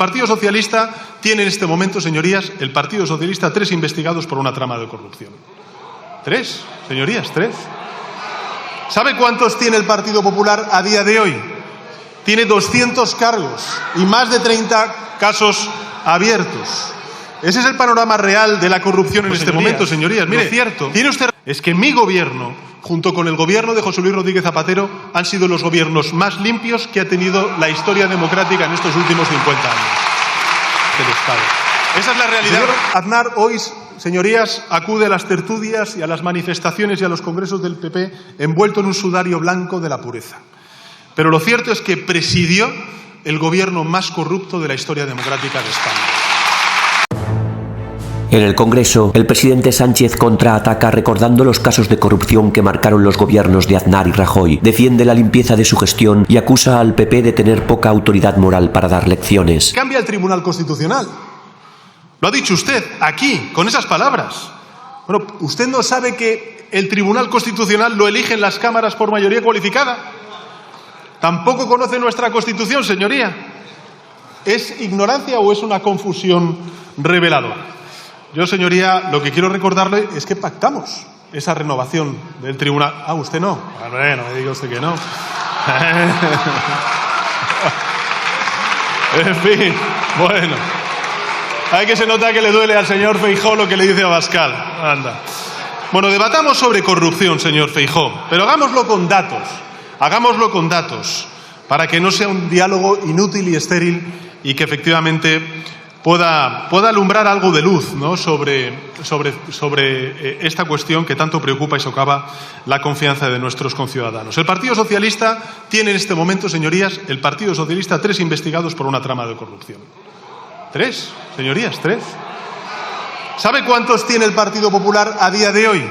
Partido Socialista tiene en este momento, señorías, el Partido Socialista 3 investigados por una trama de corrupción. 3, señorías, 3. ¿Sabe cuántos tiene el Partido Popular a día de hoy? Tiene 200 cargos y más de 30 casos abiertos. Ese es el panorama real de la corrupción en este momento, señorías. Mire, lo cierto tiene usted es que mi gobierno, junto con el gobierno de José Luis Rodríguez Zapatero, han sido los gobiernos más limpios que ha tenido la historia democrática en estos últimos 50 años del Estado. Esa es la realidad. Señor Aznar, hoy, señorías, acude a las tertulias y a las manifestaciones y a los congresos del PP envuelto en un sudario blanco de la pureza. Pero lo cierto es que presidió el gobierno más corrupto de la historia democrática de España. En el Congreso, el presidente Sánchez contraataca recordando los casos de corrupción que marcaron los gobiernos de Aznar y Rajoy, defiende la limpieza de su gestión y acusa al PP de tener poca autoridad moral para dar lecciones. Cambia el Tribunal Constitucional. Lo ha dicho usted aquí, con esas palabras. Bueno, ¿usted no sabe que el Tribunal Constitucional lo eligen las cámaras por mayoría cualificada? ¿Tampoco conoce nuestra Constitución, señoría? ¿Es ignorancia o es una confusión reveladora? Yo, señoría, lo que quiero recordarle es que pactamos esa renovación del tribunal. Ah, usted no. Bueno, me diga usted que no. En fin, bueno. Hay que se nota que le duele al señor Feijóo lo que le dice a Abascal. Anda. Bueno, debatamos sobre corrupción, señor Feijóo, pero hagámoslo con datos. Hagámoslo con datos, para que no sea un diálogo inútil y estéril y que efectivamente pueda alumbrar algo de luz, ¿no?, sobre esta cuestión que tanto preocupa y socava la confianza de nuestros conciudadanos. El Partido Socialista tiene en este momento, señorías, el Partido Socialista 3 investigados por una trama de corrupción. 3, señorías, 3. ¿Sabe cuántos tiene el Partido Popular a día de hoy?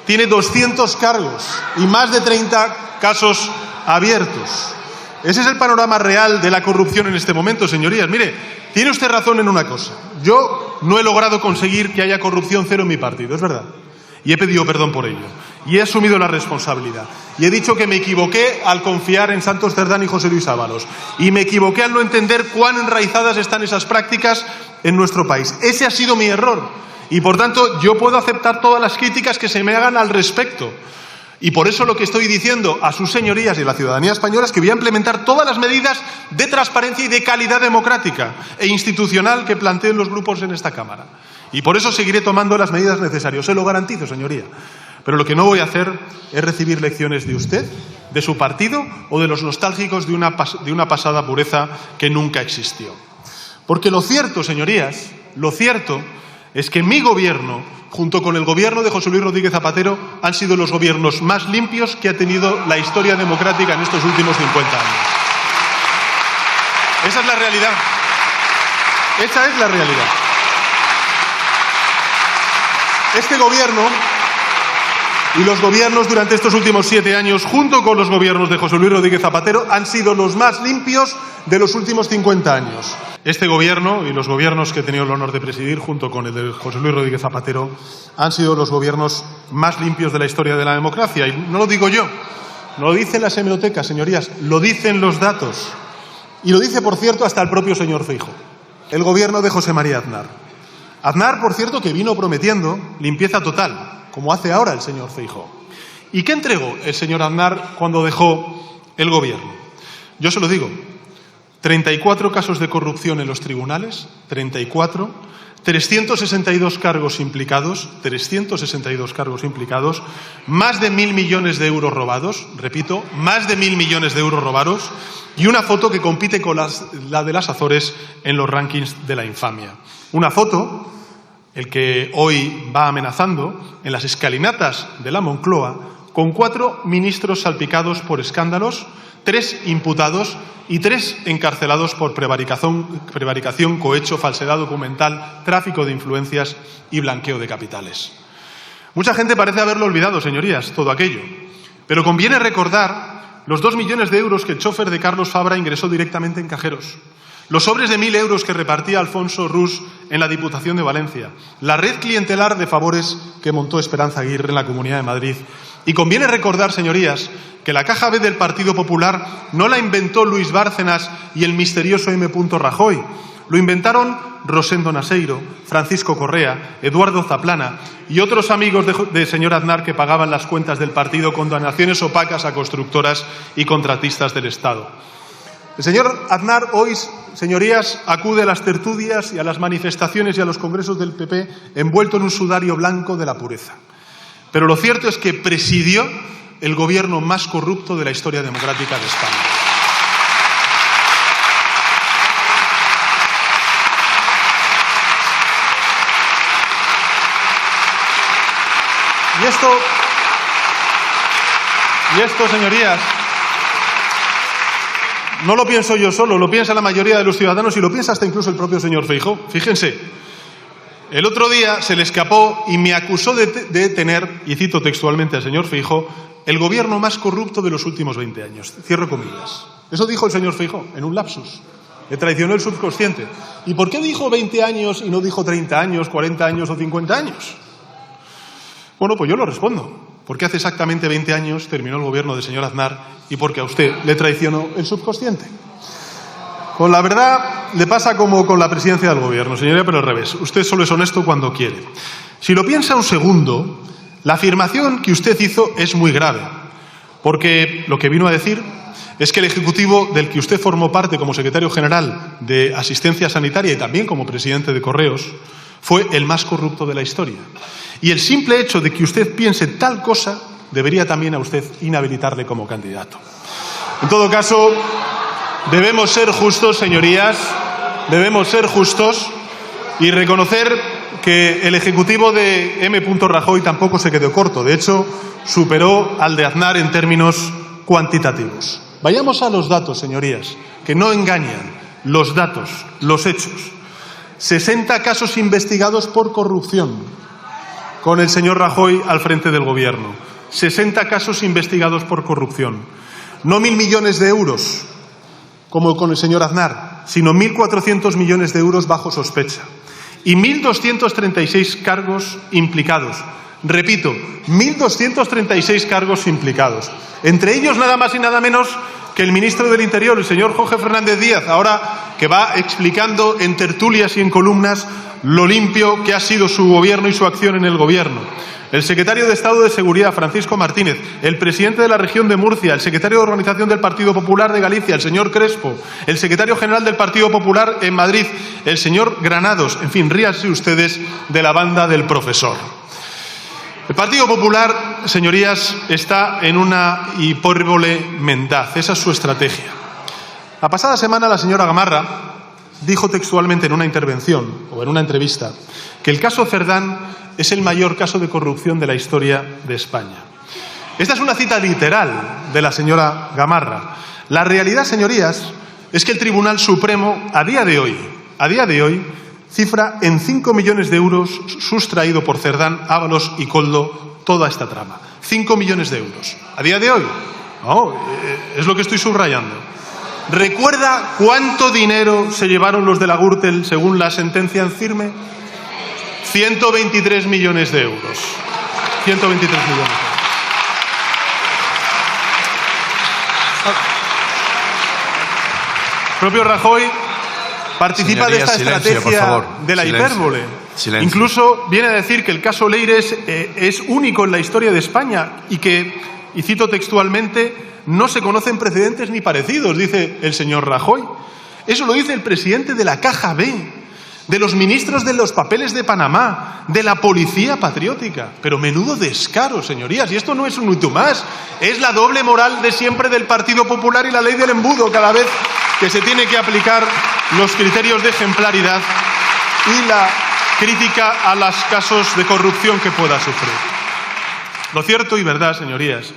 Tiene 200 cargos y más de 30 casos abiertos. Ese es el panorama real de la corrupción en este momento, señorías. Mire, tiene usted razón en una cosa. Yo no he logrado conseguir que haya corrupción cero en mi partido, es verdad. Y he pedido perdón por ello. Y he asumido la responsabilidad. Y he dicho que me equivoqué al confiar en Santos Cerdán y José Luis Ábalos. Y me equivoqué al no entender cuán enraizadas están esas prácticas en nuestro país. Ese ha sido mi error. Y, por tanto, yo puedo aceptar todas las críticas que se me hagan al respecto. Y por eso lo que estoy diciendo a sus señorías y a la ciudadanía española es que voy a implementar todas las medidas de transparencia y de calidad democrática e institucional que planteen los grupos en esta Cámara. Y por eso seguiré tomando las medidas necesarias. Se lo garantizo, señoría. Pero lo que no voy a hacer es recibir lecciones de usted, de su partido o de los nostálgicos de una pasada pureza que nunca existió. Porque lo cierto, señorías, lo cierto es que mi gobierno, junto con el gobierno de José Luis Rodríguez Zapatero, han sido los gobiernos más limpios que ha tenido la historia democrática en estos últimos 50 años. Esa es la realidad. Esa es la realidad. Este gobierno y los gobiernos durante estos últimos 7 años, junto con los gobiernos de José Luis Rodríguez Zapatero, han sido los más limpios de los últimos 50 años. Este gobierno y los gobiernos que he tenido el honor de presidir, junto con el de José Luis Rodríguez Zapatero, han sido los gobiernos más limpios de la historia de la democracia. Y no lo digo yo, no lo dicen las hemerotecas, señorías, lo dicen los datos. Y lo dice, por cierto, hasta el propio señor Feijóo. El gobierno de José María Aznar. Aznar, por cierto, que vino prometiendo limpieza total, como hace ahora el señor Feijóo. ¿Y qué entregó el señor Aznar cuando dejó el gobierno? Yo se lo digo. 34 casos de corrupción en los tribunales, 34, 362 cargos implicados, más de 1.000 millones de euros robados, repito, más de 1.000 millones de euros robados, y una foto que compite con la de las Azores en los rankings de la infamia. Una foto, el que hoy va amenazando, en las escalinatas de la Moncloa, con 4 ministros salpicados por escándalos, 3 imputados y 3 encarcelados por prevaricación, cohecho, falsedad documental, tráfico de influencias y blanqueo de capitales. Mucha gente parece haberlo olvidado, señorías, todo aquello. Pero conviene recordar los 2 millones de euros que el chofer de Carlos Fabra ingresó directamente en cajeros, los sobres de 1.000 euros que repartía Alfonso Rus en la Diputación de Valencia, la red clientelar de favores que montó Esperanza Aguirre en la Comunidad de Madrid. Y conviene recordar, señorías, que la caja B del Partido Popular no la inventó Luis Bárcenas y el misterioso M. Rajoy. Lo inventaron Rosendo Naseiro, Francisco Correa, Eduardo Zaplana y otros amigos del señor Aznar que pagaban las cuentas del partido con donaciones opacas a constructoras y contratistas del Estado. El señor Aznar hoy, señorías, acude a las tertulias y a las manifestaciones y a los congresos del PP envuelto en un sudario blanco de la pureza. Pero lo cierto es que presidió el gobierno más corrupto de la historia democrática de España. Y esto, señorías, no lo pienso yo solo, lo piensa la mayoría de los ciudadanos y lo piensa hasta incluso el propio señor Feijóo. Fíjense, el otro día se le escapó y me acusó de tener, y cito textualmente al señor Feijóo, el gobierno más corrupto de los últimos 20 años. Cierro comillas. Eso dijo el señor Feijóo, en un lapsus. Le traicionó el subconsciente. ¿Y por qué dijo 20 años y no dijo 30 años, 40 años o 50 años? Bueno, pues yo lo respondo. Porque hace exactamente 20 años terminó el gobierno del señor Aznar y porque a usted le traicionó el subconsciente. Con la verdad le pasa como con la presidencia del gobierno, señoría, pero al revés. Usted solo es honesto cuando quiere. Si lo piensa un segundo, la afirmación que usted hizo es muy grave. Porque lo que vino a decir es que el Ejecutivo del que usted formó parte como secretario general de Asistencia Sanitaria y también como presidente de Correos fue el más corrupto de la historia. Y el simple hecho de que usted piense tal cosa debería también a usted inhabilitarle como candidato. En todo caso, debemos ser justos, señorías, debemos ser justos y reconocer que el Ejecutivo de M. Rajoy tampoco se quedó corto. De hecho, superó al de Aznar en términos cuantitativos. Vayamos a los datos, señorías, que no engañan. Los datos, los hechos. 60 casos investigados por corrupción con el señor Rajoy al frente del gobierno. 60 casos investigados por corrupción. No 1.000 millones de euros, como con el señor Aznar, sino 1.400 millones de euros bajo sospecha. Y 1.236 cargos implicados. Repito, 1.236 cargos implicados. Entre ellos nada más y nada menos que el ministro del Interior, el señor Jorge Fernández Díaz, ahora que va explicando en tertulias y en columnas lo limpio que ha sido su gobierno y su acción en el gobierno. El secretario de Estado de Seguridad, Francisco Martínez, el presidente de la región de Murcia, el secretario de Organización del Partido Popular de Galicia, el señor Crespo, el secretario general del Partido Popular en Madrid, el señor Granados, en fin, ríanse ustedes de la banda del profesor. El Partido Popular, señorías, está en una hipérbole mendaz. Esa es su estrategia. La pasada semana la señora Gamarra dijo textualmente en una intervención o en una entrevista que el caso Cerdán es el mayor caso de corrupción de la historia de España. Esta es una cita literal de la señora Gamarra. La realidad, señorías, es que el Tribunal Supremo a día de hoy cifra en 5 millones de euros sustraído por Cerdán, Ábalos y Koldo toda esta trama. 5 millones de euros. ¿A día de hoy? No, es lo que estoy subrayando. ¿Recuerda cuánto dinero se llevaron los de la Gürtel según la sentencia en firme? 123 millones de euros. 123 millones de euros. El propio Rajoy participa de esta estrategia de la hipérbole. Silencio. Incluso viene a decir que el caso Leires es único en la historia de España y que, y cito textualmente, no se conocen precedentes ni parecidos, dice el señor Rajoy. Eso lo dice el presidente de la Caja B, de los ministros de los papeles de Panamá, de la policía patriótica. Pero menudo descaro, señorías. Y esto no es un hito más. Es la doble moral de siempre del Partido Popular y la ley del embudo cada vez que se tiene que aplicar los criterios de ejemplaridad y la crítica a los casos de corrupción que pueda sufrir. Lo cierto y verdad, señorías,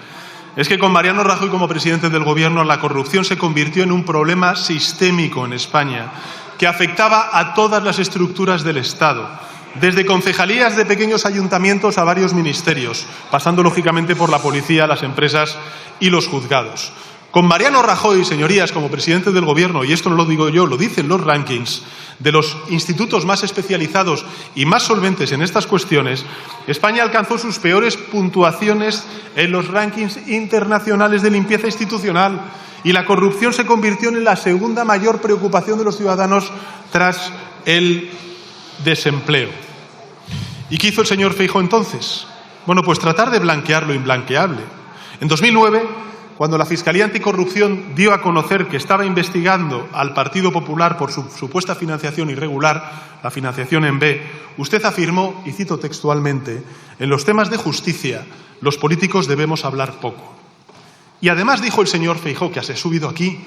es que con Mariano Rajoy como presidente del Gobierno la corrupción se convirtió en un problema sistémico en España que afectaba a todas las estructuras del Estado, desde concejalías de pequeños ayuntamientos a varios ministerios, pasando lógicamente por la policía, las empresas y los juzgados. Con Mariano Rajoy, señorías, como presidente del Gobierno, y esto no lo digo yo, lo dicen los rankings, de los institutos más especializados y más solventes en estas cuestiones, España alcanzó sus peores puntuaciones en los rankings internacionales de limpieza institucional y la corrupción se convirtió en la segunda mayor preocupación de los ciudadanos tras el desempleo. ¿Y qué hizo el señor Feijóo entonces? Bueno, pues tratar de blanquear lo imblanqueable. En 2009, cuando la Fiscalía Anticorrupción dio a conocer que estaba investigando al Partido Popular por su supuesta financiación irregular, la financiación en B, usted afirmó, y cito textualmente, en los temas de justicia, los políticos debemos hablar poco. Y además dijo el señor Feijóo, que se ha subido aquí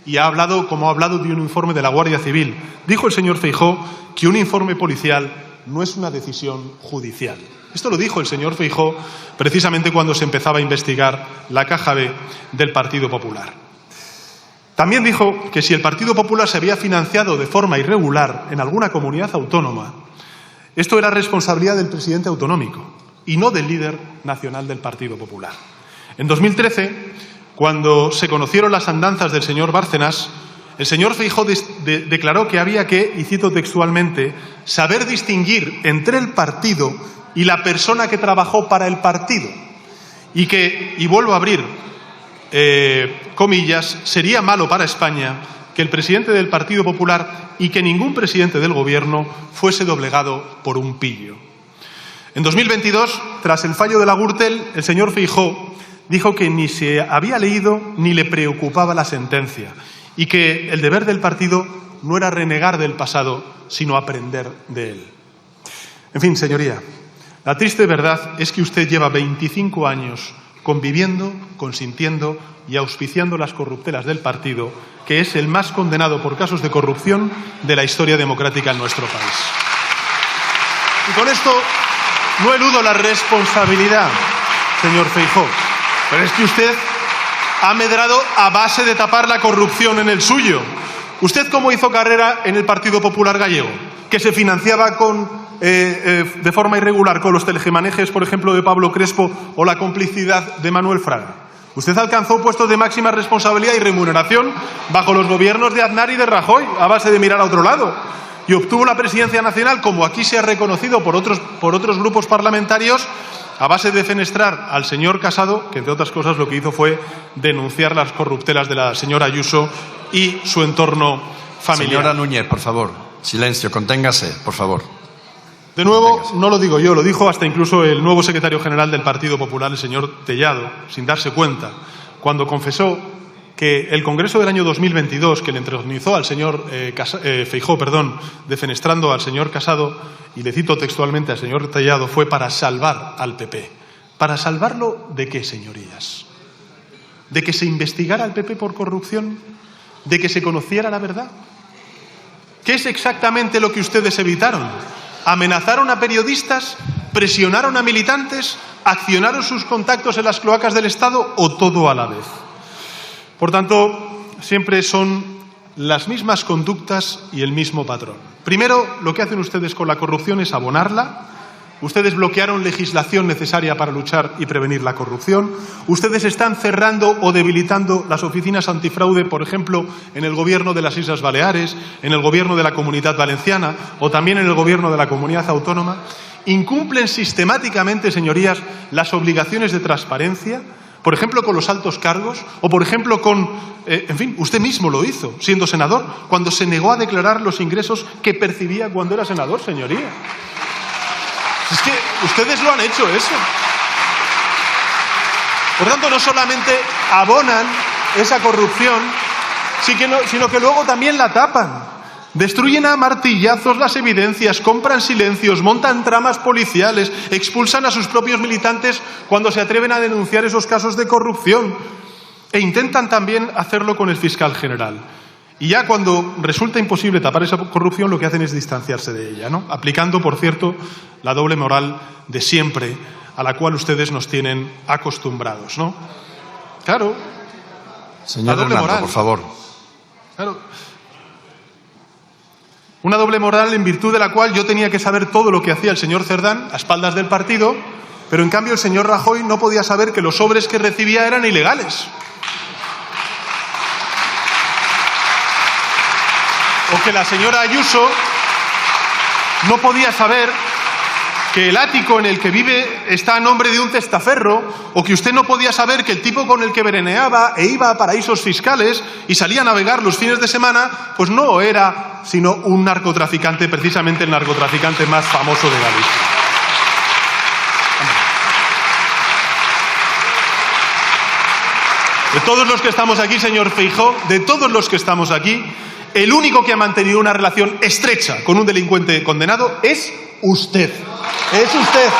y ha hablado como ha hablado de un informe de la Guardia Civil, dijo el señor Feijóo que un informe policial no es una decisión judicial. Esto lo dijo el señor Feijóo precisamente cuando se empezaba a investigar la caja B del Partido Popular. También dijo que si el Partido Popular se había financiado de forma irregular en alguna comunidad autónoma, esto era responsabilidad del presidente autonómico y no del líder nacional del Partido Popular. En 2013, cuando se conocieron las andanzas del señor Bárcenas, el señor Feijóo declaró que había que, y cito textualmente, saber distinguir entre el partido y la persona que trabajó para el partido. Y que, y vuelvo a abrir comillas, sería malo para España que el presidente del Partido Popular y que ningún presidente del Gobierno fuese doblegado por un pillo. En 2022, tras el fallo de la Gürtel, el señor Feijóo dijo que ni se había leído ni le preocupaba la sentencia y que el deber del partido no era renegar del pasado, sino aprender de él. En fin, señoría, la triste verdad es que usted lleva 25 años conviviendo, consintiendo y auspiciando las corruptelas del partido, que es el más condenado por casos de corrupción de la historia democrática en nuestro país. Y con esto no eludo la responsabilidad, señor Feijóo, pero es que usted ha medrado a base de tapar la corrupción en el suyo. ¿Usted cómo hizo carrera en el Partido Popular Gallego? Que se financiaba de forma irregular con los tejemanejes, por ejemplo, de Pablo Crespo o la complicidad de Manuel Fraga. Usted alcanzó puestos de máxima responsabilidad y remuneración bajo los gobiernos de Aznar y de Rajoy, a base de mirar a otro lado. Y obtuvo la presidencia nacional, como aquí se ha reconocido por otros grupos parlamentarios, a base de defenestrar al señor Casado, que entre otras cosas lo que hizo fue denunciar las corruptelas de la señora Ayuso y su entorno familiar. Señora Núñez, por favor, silencio, conténgase, por favor. De nuevo, no lo digo yo, lo dijo hasta incluso el nuevo secretario general del Partido Popular, el señor Tellado, sin darse cuenta, cuando confesó que el Congreso del año 2022, que le entronizó al señor Feijóo, defenestrando al señor Casado, y le cito textualmente al señor Tellado, fue para salvar al PP. ¿Para salvarlo de qué, señorías? ¿De que se investigara al PP por corrupción? ¿De que se conociera la verdad? ¿Qué es exactamente lo que ustedes evitaron? ¿Amenazaron a periodistas? ¿Presionaron a militantes? ¿Accionaron sus contactos en las cloacas del Estado o todo a la vez? Por tanto, siempre son las mismas conductas y el mismo patrón. Primero, lo que hacen ustedes con la corrupción es abonarla. Ustedes bloquearon legislación necesaria para luchar y prevenir la corrupción. Ustedes están cerrando o debilitando las oficinas antifraude, por ejemplo, en el Gobierno de las Islas Baleares, en el Gobierno de la Comunidad Valenciana o también en el Gobierno de la Comunidad Autónoma. Incumplen sistemáticamente, señorías, las obligaciones de transparencia, por ejemplo, con los altos cargos o, por ejemplo, con... en fin, usted mismo lo hizo, siendo senador, cuando se negó a declarar los ingresos que percibía cuando era senador, señoría. Es que ustedes lo han hecho eso. Por tanto, no solamente abonan esa corrupción, sino que luego también la tapan. Destruyen a martillazos las evidencias, compran silencios, montan tramas policiales, expulsan a sus propios militantes cuando se atreven a denunciar esos casos de corrupción. E intentan también hacerlo con el fiscal general. Y ya cuando resulta imposible tapar esa corrupción, lo que hacen es distanciarse de ella, ¿no? Aplicando, por cierto, la doble moral de siempre, a la cual ustedes nos tienen acostumbrados, ¿no? Claro. Señor Hernando, por favor. Claro. Una doble moral en virtud de la cual yo tenía que saber todo lo que hacía el señor Cerdán a espaldas del partido, pero en cambio el señor Rajoy no podía saber que los sobres que recibía eran ilegales. O que la señora Ayuso no podía saber que el ático en el que vive está a nombre de un testaferro, o que usted no podía saber que el tipo con el que veraneaba e iba a paraísos fiscales y salía a navegar los fines de semana, pues no era sino un narcotraficante, precisamente el narcotraficante más famoso de Galicia. De todos los que estamos aquí, señor Feijóo, de todos los que estamos aquí, el único que ha mantenido una relación estrecha con un delincuente condenado es usted. Es usted.